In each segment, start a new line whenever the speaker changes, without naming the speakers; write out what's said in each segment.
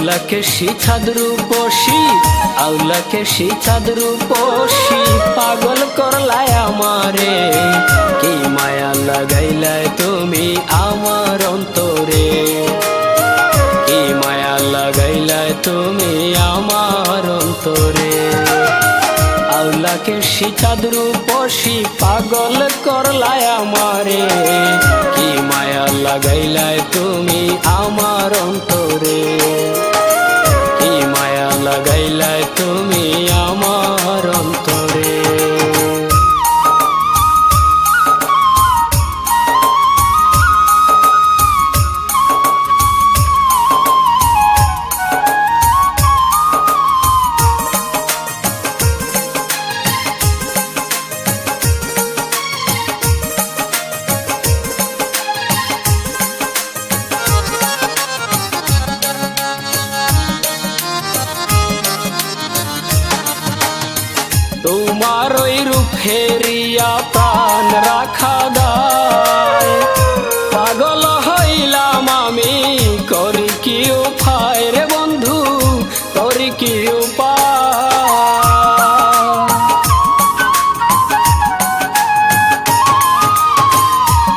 আউলাকে শিছাদ রূপসী আউলাকে শিছাদ রূপসী পাগল করলাই আমারে কি মায়া লাগাইলাই তুমি আমার অন্তরে কি মায়া লাগাইলাই তুমি আমার অন্তরে আউলাকে শিছাদ রূপসী পাগল করলাই আমারে কি মায়া লাগাইলাই তুমি আমার অন্তরে কি মায়া লাগাইলাই তুমি আমার অন্তরে তোমার ওই রূপ হেরিয়া প্রাণ রাখা দায় পাগল হইলাম আমি করি কি উপায় রে বন্ধু করি কি উপায়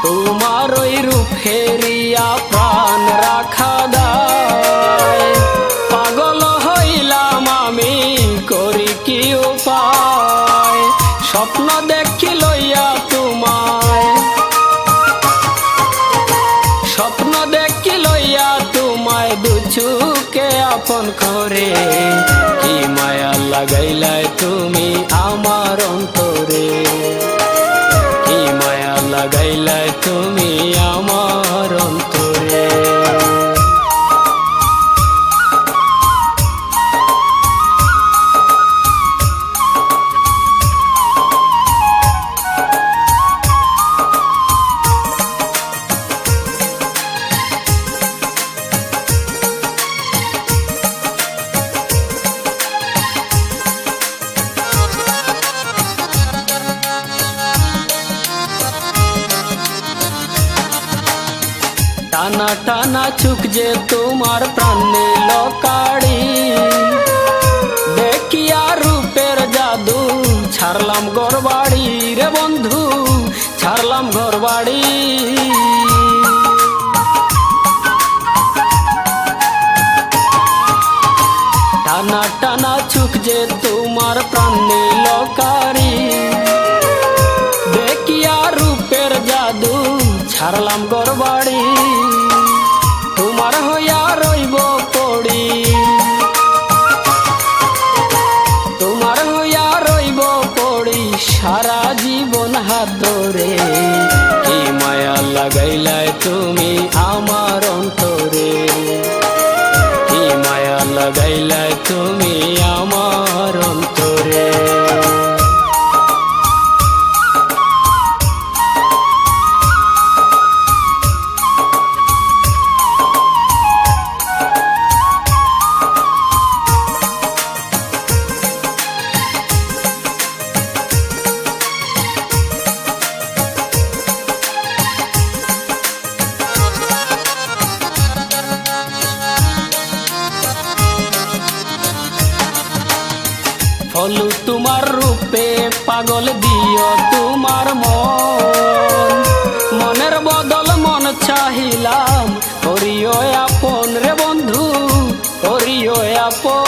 তোমার ওই রূপ হেরিয়া প্রাণ রাখা দায় পাগল হইলাম আমি করি কি উপায় স্বপ্ন দেখি লইয়া তোমায় স্বপ্ন দেখি লইয়া তোমায় দুচুকে আপন করে কি মায়া লাগাইলাই তুমি আমার অন্তরে কি মায়া লাগাইলাই তুমি আমার অন্তরে টানা টানা চুক যে তোমার প্রাণ নিল কাড়ি দেখিয়া রূপের জাদু ছাড়লাম ঘরবাড়ি রে বন্ধু ছাড়লাম ঘরবাড়ি টানা টানা চুক যে তোমার প্রাণ নিল কাড়ি দেখিয়া রূপের জাদু ছাড়লাম ঘরবাড়ি তোমার হইয়া রইব পড়ি তোমার হইয়া রইব পড়ি সারা জীবন হাত ধরে কি মায়া লাগাইলাই তুমি আমার অন্তরে কি মায়া লাগাইলাই তুমি আমার অন্তরে ফলু তোমার রূপে পাগল দিও তোমার মন মনের বদল মন চাহিলাম করিও আপন রে বন্ধু করিও আপন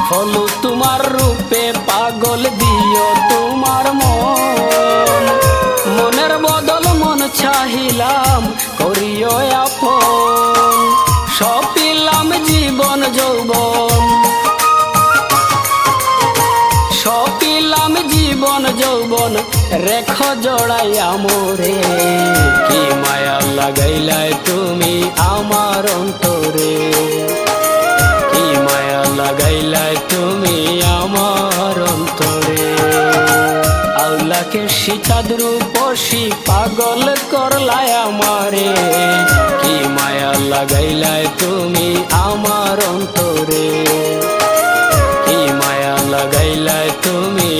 ফলু তোমার রূপে পাগল দিও তোমার মন মনের বদল মন চাহিলাম করিও আপন সপিলাম জীবন যৌবন সপিলাম জীবন যৌবন রেখ জড়াইয়া মোরে কি মায়া লাগাইলাই তুমি আমার অন্তরে কি মায়া লাগাইলাই তুমি আমার অন্তরে আউলাকে শিছাদ রূপসী পাগল করলাই আমারে কি মায়া লাগাইলাই তুমি আমার অন্তরে কি মায়া লাগাইলাই তুমি